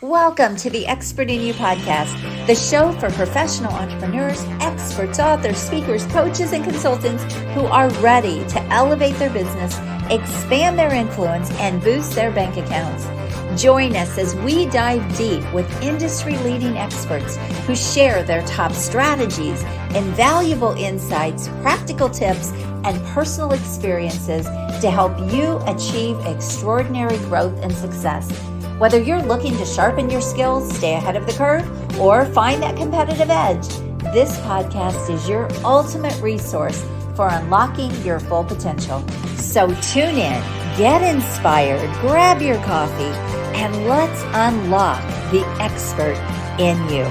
Welcome to the Expert in You podcast, the show for professional entrepreneurs, experts, authors, speakers, coaches, and consultants who are ready to elevate their business, expand their influence, and boost their bank accounts. Join us as we dive deep with industry-leading experts who share their top strategies, invaluable insights, practical tips, and personal experiences to help you achieve extraordinary growth and success. Whether you're looking to sharpen your skills, stay ahead of the curve, or find that competitive edge, this podcast is your ultimate resource for unlocking your full potential. So tune in, get inspired, grab your coffee, and let's unlock the expert in you.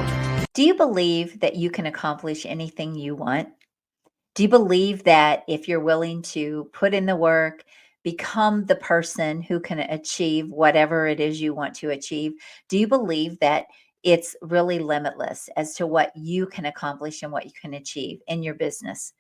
Do you believe that you can accomplish anything you want? Do you believe that if you're willing to put in the work, become the person who can achieve whatever it is you want to achieve? Do you believe that it's really limitless as to what you can accomplish and what you can achieve in your business?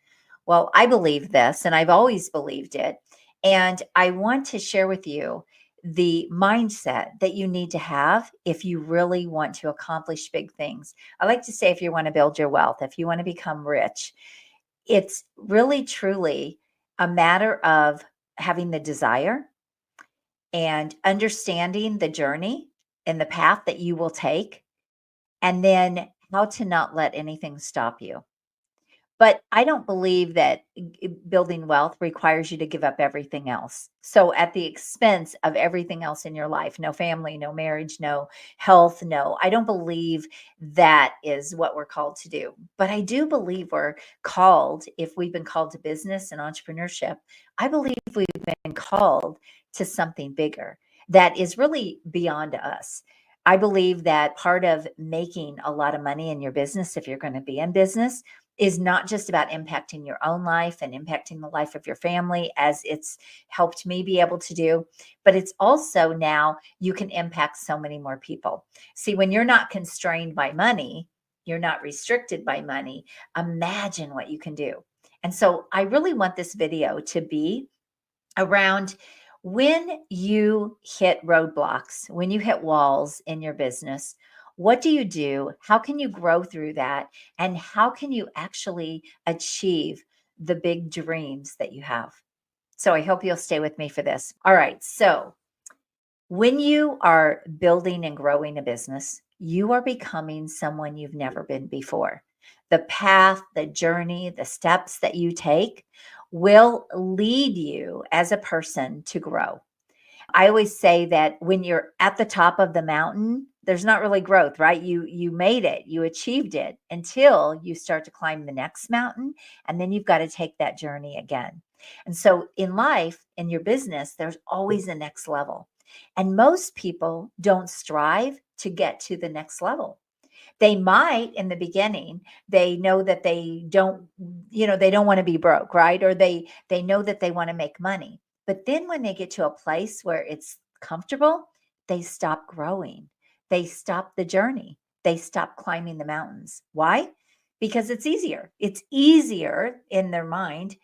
Well, I believe this, and I've always believed it. And I want to share with you the mindset that you need to have if you really want to accomplish big things. I like to say, if you want to build your wealth, if you want to become rich, it's really, truly a matter of having the desire and understanding the journey and the path that you will take, and then how to not let anything stop you. But I don't believe that building wealth requires you to give up everything else. So at the expense of everything else in your life, no family, no marriage, no health, no, I don't believe that is what we're called to do. But I do believe we're called, if we've been called to business and entrepreneurship, I believe we've been called to something bigger that is really beyond us. I believe that part of making a lot of money in your business, if you're going to be in business, is not just about impacting your own life and impacting the life of your family, as it's helped me be able to do, but it's also now you can impact so many more people. See, when you're not constrained by money, you're not restricted by money, imagine what you can do. And so I really want this video to be around when you hit roadblocks, when you hit walls in your business. What do you do? How can you grow through that? And how can you actually achieve the big dreams that you have? So I hope you'll stay with me for this. All right. So when you are building and growing a business, you are becoming someone you've never been before. The path, the journey, the steps that you take will lead you as a person to grow. I always say that when you're at the top of the mountain, there's not really growth, right? You made it, you achieved it until you start to climb the next mountain, and then you've got to take that journey again. And so in life, in your business, there's always a next level. And most people don't strive to get to the next level. They might in the beginning, they know that they don't, they don't want to be broke, right? Or they know that they want to make money. But then when they get to a place where it's comfortable, they stop growing. They stop the journey. They stop climbing the mountains. Why? Because it's easier. It's easier in their mind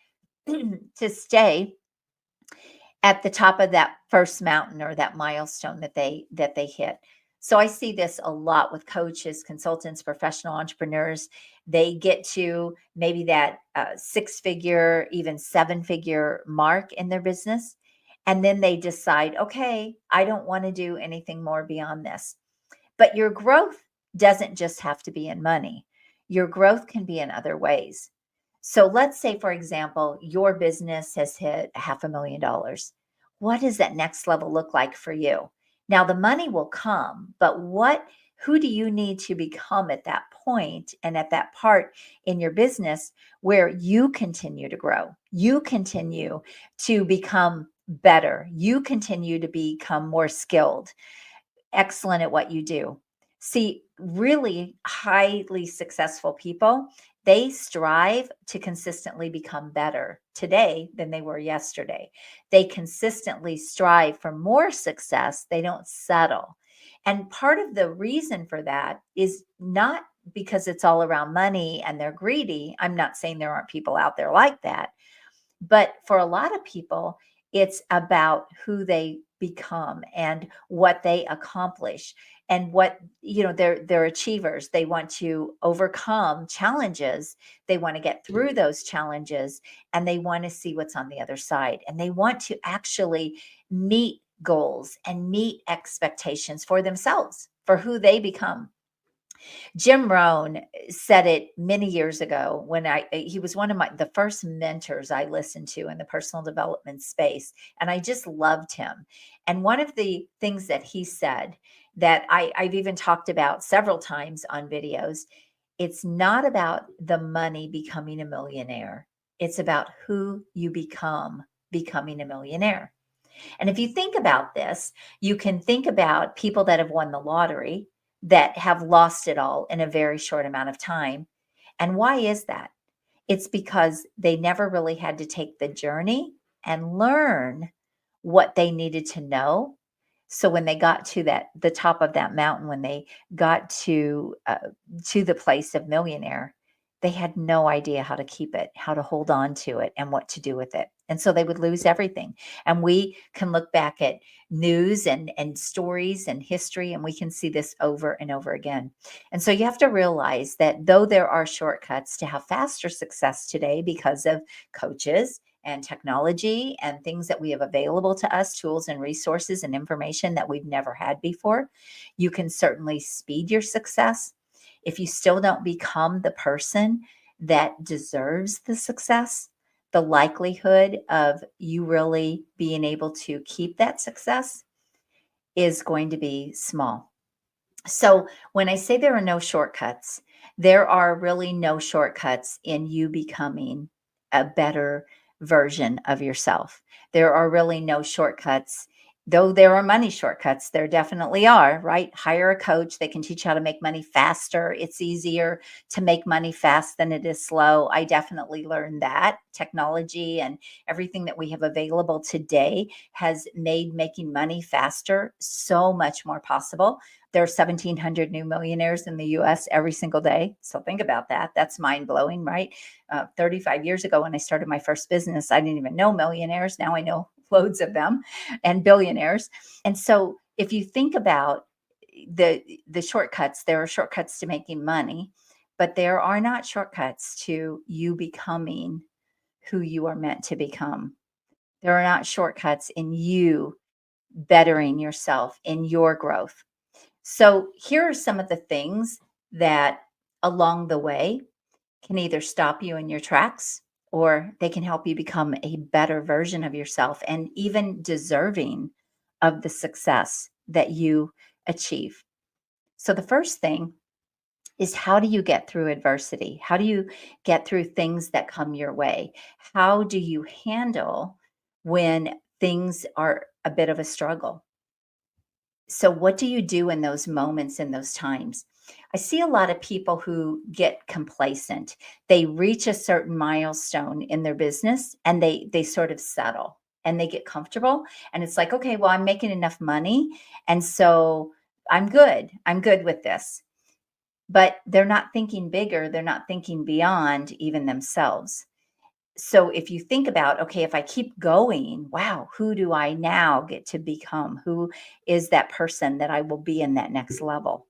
to stay at the top of that first mountain or that milestone that they hit. So I see this a lot with coaches, consultants, professional entrepreneurs. They get to maybe that 6-figure, even 7-figure mark in their business. And then they decide, okay, I don't want to do anything more beyond this. But your growth doesn't just have to be in money. Your growth can be in other ways. So let's say, for example, your business has hit $500,000. What does that next level look like for you? Now, the money will come, but who do you need to become at that point and at that part in your business where you continue to grow? You continue to become better. You continue to become more skilled, excellent at what you do. See, really highly successful people, they strive to consistently become better today than they were yesterday. They consistently strive for more success. They don't settle. And part of the reason for that is not because it's all around money and they're greedy. I'm not saying there aren't people out there like that. But for a lot of people, it's about who they become and what they accomplish and what, they're achievers. They want to overcome challenges. They want to get through those challenges, and they want to see what's on the other side, and they want to actually meet goals and meet expectations for themselves, for who they become. Jim Rohn said it many years ago when he was one of the first mentors I listened to in the personal development space, and I just loved him. And one of the things that he said that I've even talked about several times on videos, it's not about the money becoming a millionaire. It's about who you become becoming a millionaire. And if you think about this, you can think about people that have won the lottery that have lost it all in a very short amount of time. And why is that? It's because they never really had to take the journey and learn what they needed to know. So when they got to the top of that mountain, when they got to the place of millionaire, they had no idea how to keep it, how to hold on to it, and what to do with it. And so they would lose everything. And we can look back at news and stories and history, and we can see this over and over again. And so you have to realize that though there are shortcuts to have faster success today because of coaches and technology and things that we have available to us, tools and resources and information that we've never had before, you can certainly speed your success. If you still don't become the person that deserves the success, the likelihood of you really being able to keep that success is going to be small. So when I say there are no shortcuts, there are really no shortcuts in you becoming a better version of yourself. There are really no shortcuts, though there are money shortcuts. There definitely are, right? Hire a coach. They can teach you how to make money faster. It's easier to make money fast than it is slow. I definitely learned that. Technology and everything that we have available today has made making money faster so much more possible. There are 1,700 new millionaires in the US every single day. So think about that. That's mind blowing, right? 35 years ago, when I started my first business, I didn't even know millionaires. Now I know loads of them, and billionaires. And so if you think about the shortcuts, there are shortcuts to making money, but there are not shortcuts to you becoming who you are meant to become. There are not shortcuts in you bettering yourself, in your growth. So here are some of the things that along the way can either stop you in your tracks, or they can help you become a better version of yourself and even deserving of the success that you achieve. So the first thing is, how do you get through adversity? How do you get through things that come your way? How do you handle when things are a bit of a struggle? So what do you do in those moments, in those times? I see a lot of people who get complacent. They reach a certain milestone in their business and they sort of settle and they get comfortable, and it's like, okay, well, I'm making enough money, and so I'm good. I'm good with this. But they're not thinking bigger, they're not thinking beyond even themselves. So if you think about, okay, if I keep going, wow, who do I now get to become? Who is that person that I will be in that next level?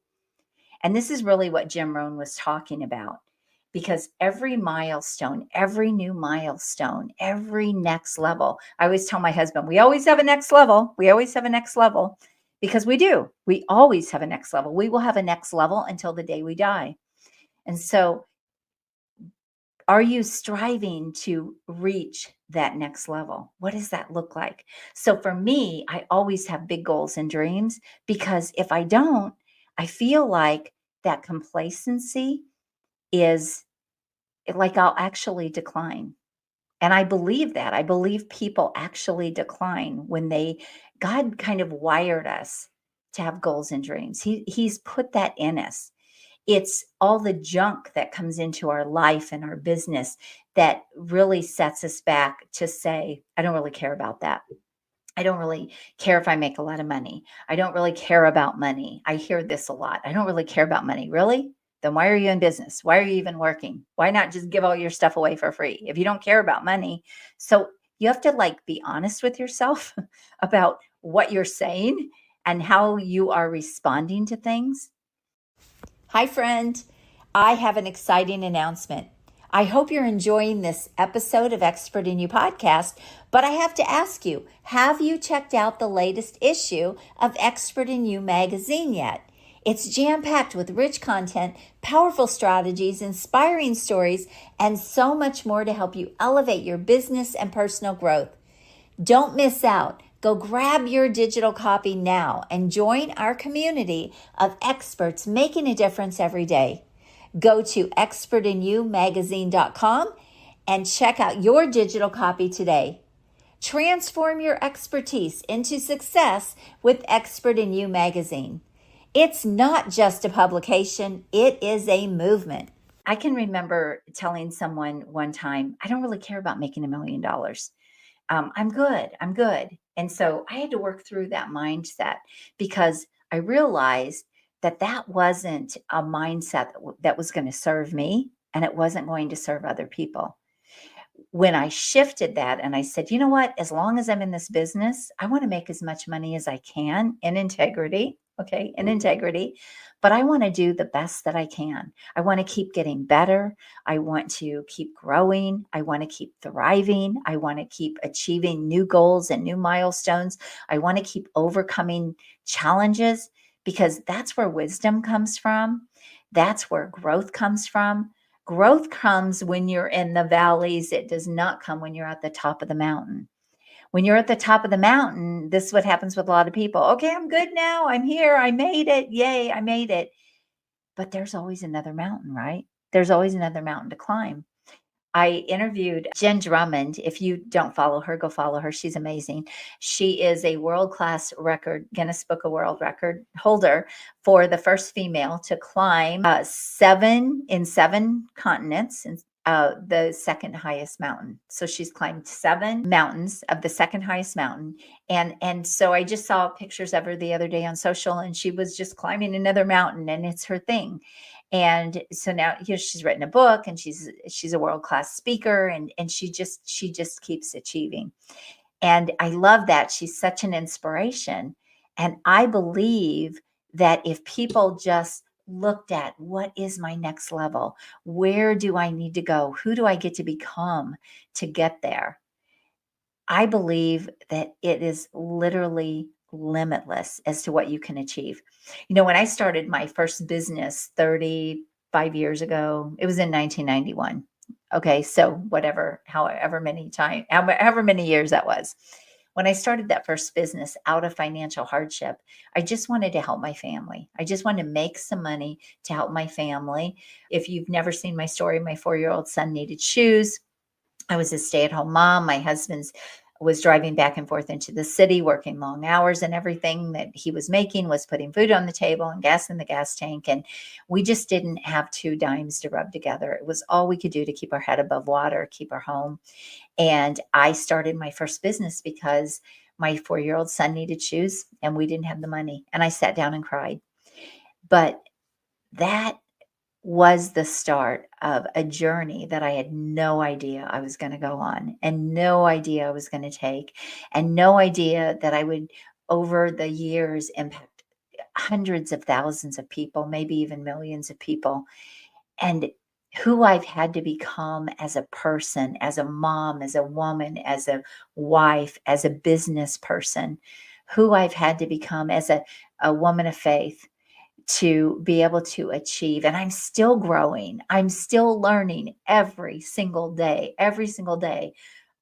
And this is really what Jim Rohn was talking about, because every milestone, every new milestone, every next level, I always tell my husband, we always have a next level. We always have a next level, because we do. We always have a next level. We will have a next level until the day we die. And so are you striving to reach that next level? What does that look like? So for me, I always have big goals and dreams, because if I don't, I feel like that complacency is like I'll actually decline. And I believe that. I believe people actually decline when God kind of wired us to have goals and dreams. He's put that in us. It's all the junk that comes into our life and our business that really sets us back to say, I don't really care about that. I don't really care if I make a lot of money. I don't really care about money. I hear this a lot. I don't really care about money. Really? Then why are you in business? Why are you even working? Why not just give all your stuff away for free if you don't care about money? So You have to like be honest with yourself about what you're saying and how you are responding to things. Hi, friend. I have an exciting announcement. I hope you're enjoying this episode of Expert in You podcast, but I have to ask you, have you checked out the latest issue of Expert in You magazine yet? It's jam-packed with rich content, powerful strategies, inspiring stories, and so much more to help you elevate your business and personal growth. Don't miss out. Go grab your digital copy now and join our community of experts making a difference every day. Go to expertinyoumagazine.com and check out your digital copy today. Transform your expertise into success with Expert in You magazine. It's not just a publication, it is a movement. I can remember telling someone one time, I don't really care about making $1 million. I'm good. And so I had to work through that mindset because I realized that that wasn't a mindset that was going to serve me, and it wasn't going to serve other people. When I shifted that and I said, you know what, as long as I'm in this business, I want to make as much money as I can in integrity. Okay, in integrity, but I want to do the best that I can. I want to keep getting better. I want to keep growing. I want to keep thriving. I want to keep achieving new goals and new milestones. I want to keep overcoming challenges because that's where wisdom comes from. That's where growth comes from. Growth comes when you're in the valleys. It does not come when you're at the top of the mountain. When you're at the top of the mountain, this is what happens with a lot of people. Okay, I'm good now. I'm here. I made it. Yay, I made it. But there's always another mountain, right? There's always another mountain to climb. I interviewed Jen Drummond. If you don't follow her, go follow her. She's amazing. She is a world-class record, Guinness Book of World Record holder for the first female to climb 7 continents and the second highest mountain. So she's climbed 7 mountains of the second highest mountain. And so I just saw pictures of her the other day on social, and she was just climbing another mountain, and it's her thing. And so now, she's written a book, and she's a world-class speaker, and she just keeps achieving. And I love that. She's such an inspiration. And I believe that if people just looked at what is my next level, where do I need to go? Who do I get to become to get there? I believe that it is literally limitless as to what you can achieve. When I started my first business 35 years ago, it was in 1991. Okay, so however many years that was. When I started that first business out of financial hardship, I just wanted to help my family. I just wanted to make some money to help my family. If you've never seen my story, my 4-year-old son needed shoes. I was a stay-at-home mom. My husband's was driving back and forth into the city, working long hours, and everything that he was making was putting food on the table and gas in the gas tank. And we just didn't have 2 dimes to rub together. It was all we could do to keep our head above water, keep our home. And I started my first business because my 4-year-old son needed shoes and we didn't have the money. And I sat down and cried. But that was the start of a journey that I had no idea I was going to go on, and no idea I was going to take, and no idea that I would, over the years, impact hundreds of thousands of people, maybe even millions of people. And who I've had to become as a person, as a mom, as a woman, as a wife, as a business person, who I've had to become as a woman of faith, to be able to achieve. And I'm still growing. I'm still learning every single day. Every single day,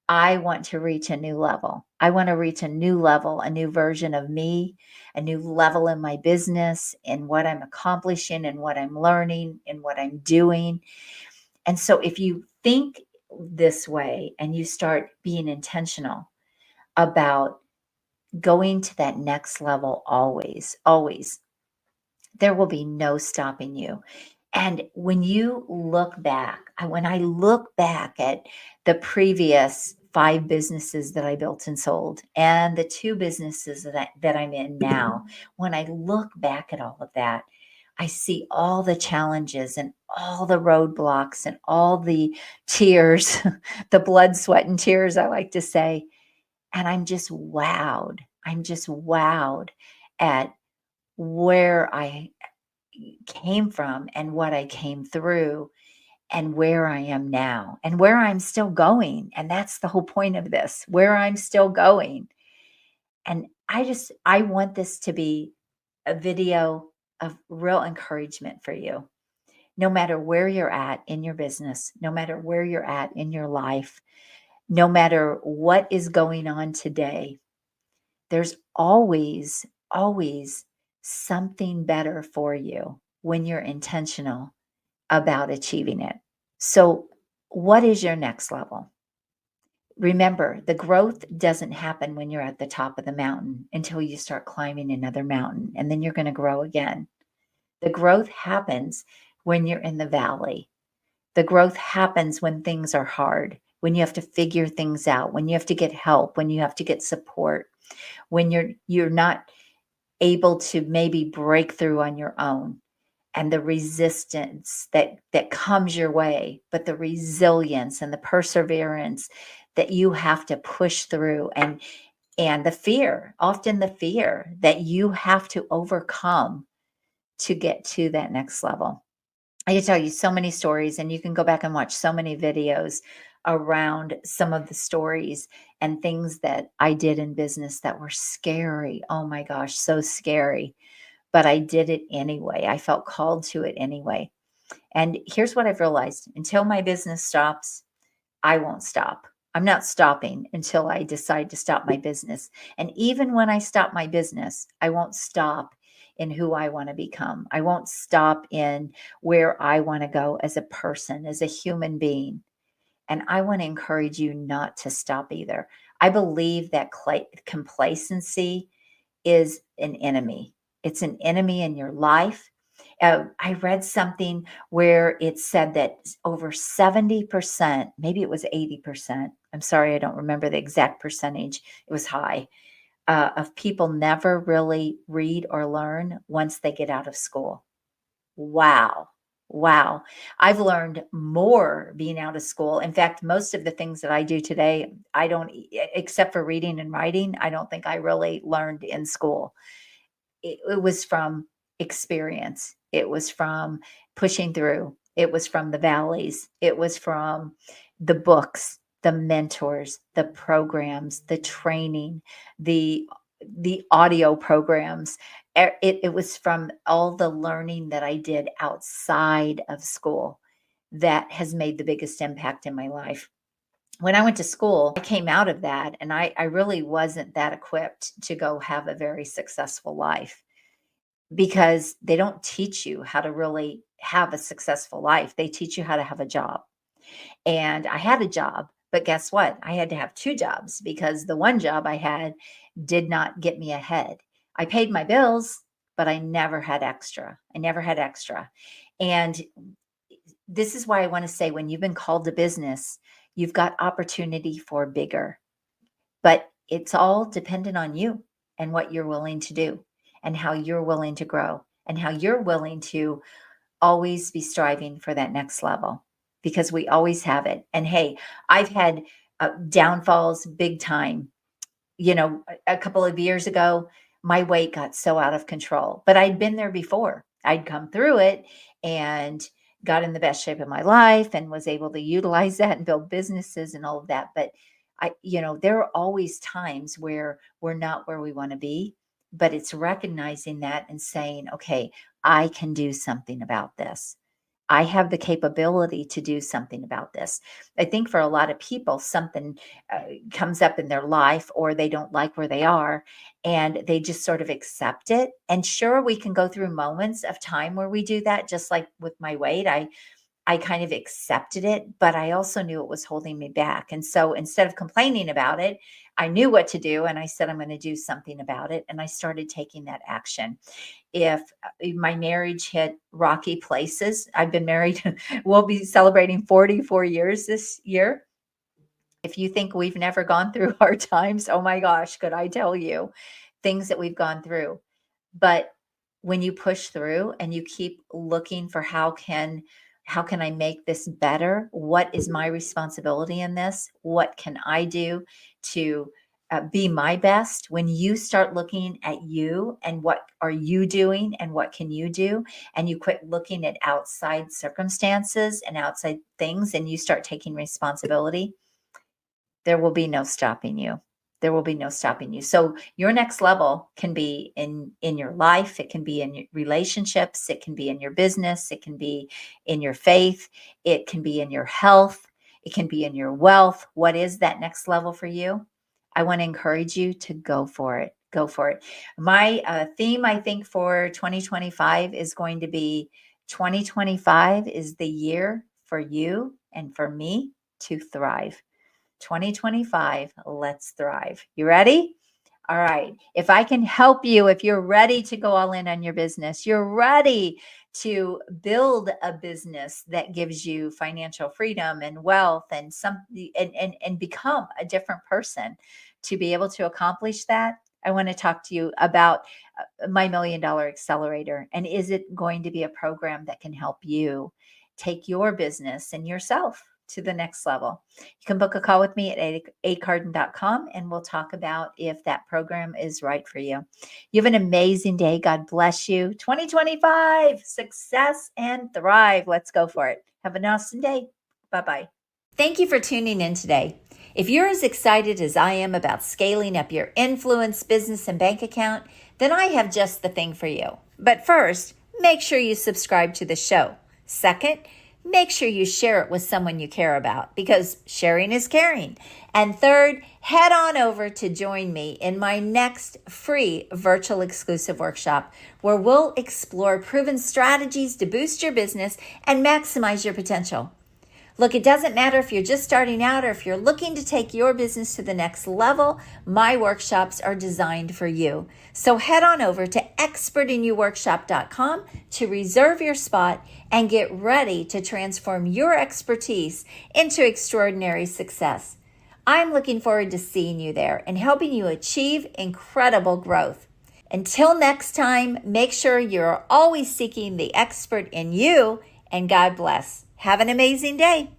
I want to reach a new level. I want to reach a new level, a new version of me, a new level in my business, in what I'm accomplishing, and what I'm learning, and what I'm doing. And so if you think this way and you start being intentional about going to that next level, always, there will be no stopping you. And when I look back at the previous 5 businesses that I built and sold, and the 2 businesses that I'm in now, when I look back at all of that, I see all the challenges and all the roadblocks and all the tears, the blood, sweat, and tears, I like to say. And I'm just wowed. I'm just wowed at where I came from and what I came through and where I am now and where I'm still going. And that's the whole point of this, where I'm still going. And I want this to be a video of real encouragement for you. No matter where you're at in your business, no matter where you're at in your life, no matter what is going on today, there's always, always something better for you when you're intentional about achieving it. So, what is your next level? Remember, the growth doesn't happen when you're at the top of the mountain until you start climbing another mountain, and then you're going to grow again. The growth happens when you're in the valley. The growth happens when things are hard, when you have to figure things out, when you have to get help, when you have to get support, when you're not able to maybe break through on your own, and the resistance that comes your way, but the resilience and the perseverance that you have to push through, and the fear, often the fear that you have to overcome to get to that next level. I can tell you so many stories, and you can go back and watch so many videos around some of the stories and things that I did in business that were scary. Oh my gosh, so scary. But I did it anyway. I felt called to it anyway. And here's what I've realized: until my business stops, I won't stop. I'm not stopping until I decide to stop my business. And even when I stop my business, I won't stop in who I want to become. I won't stop in where I want to go as a person, as a human being. And I want to encourage you not to stop either. I believe that complacency is an enemy. It's an enemy in your life. I read something where it said that over 70%, maybe it was 80%. I'm sorry, I don't remember the exact percentage. It was high. Of people never really read or learn once they get out of school. Wow. Wow. I've learned more being out of school. In fact, most of the things that I do today, I don't, except for reading and writing, I don't think I really learned in school. It was from experience. It was from pushing through. It was from the valleys. It was from the books, the mentors, the programs, the training, the audio programs. It was from all the learning that I did outside of school that has made the biggest impact in my life. When I went to school, I came out of that, and I really wasn't that equipped to go have a very successful life, because they don't teach you how to really have a successful life. They teach you how to have a job. And I had a job, but guess what? I had to have two jobs because the one job I had did not get me ahead. I paid my bills, but I never had extra. I never had extra. And this is why I want to say, when you've been called to business, you've got opportunity for bigger. But it's all dependent on you and what you're willing to do and how you're willing to grow and how you're willing to always be striving for that next level, because we always have it. And hey, I've had downfalls big time. A couple of years ago, my weight got so out of control, but I'd been there before. I'd come through it and got in the best shape of my life and was able to utilize that and build businesses and all of that. But there are always times where we're not where we want to be, but it's recognizing that and saying, okay, I can do something about this. I have the capability to do something about this. I think for a lot of people, something comes up in their life, or they don't like where they are, and they just sort of accept it. And sure, we can go through moments of time where we do that, just like with my weight. I kind of accepted it, but I also knew it was holding me back. And so instead of complaining about it, I knew what to do. And I said, I'm going to do something about it. And I started taking that action. If my marriage hit rocky places, I've been married, we'll be celebrating 44 years this year. If you think we've never gone through hard times, oh my gosh, could I tell you things that we've gone through? But when you push through and you keep looking for how can I make this better? What is my responsibility in this? What can I do to be my best? When you start looking at you and what are you doing and what can you do, and you quit looking at outside circumstances and outside things, and you start taking responsibility, there will be no stopping you. There will be no stopping you. So your next level can be in your life, it can be in your relationships, it can be in your business, it can be in your faith, it can be in your health, it can be in your wealth. What is that next level for you? I want to encourage you to go for it. Go for it. My theme, I think, for 2025 is going to be 2025 is the year for you and for me to thrive. 2025, let's thrive. You ready? All right. If I can help you, if you're ready to go all in on your business, you're ready to build a business that gives you financial freedom and wealth and and become a different person to be able to accomplish that, I want to talk to you about my $1 Million Accelerator. And is it going to be a program that can help you take your business and yourself to the next level? You can book a call with me at acarden.com and we'll talk about if that program is right for you. You have an amazing day. God bless you. 2025, success and thrive. Let's go for it. Have an awesome day. Bye-bye. Thank you for tuning in today. If you're as excited as I am about scaling up your influence, business, and bank account, then I have just the thing for you. But first, make sure you subscribe to the show. Second, make sure you share it with someone you care about, because sharing is caring. And third, head on over to join me in my next free virtual exclusive workshop, where we'll explore proven strategies to boost your business and maximize your potential. Look, it doesn't matter if you're just starting out or if you're looking to take your business to the next level, my workshops are designed for you. So head on over to expertinyouworkshop.com to reserve your spot and get ready to transform your expertise into extraordinary success. I'm looking forward to seeing you there and helping you achieve incredible growth. Until next time, make sure you're always seeking the expert in you, and God bless. Have an amazing day.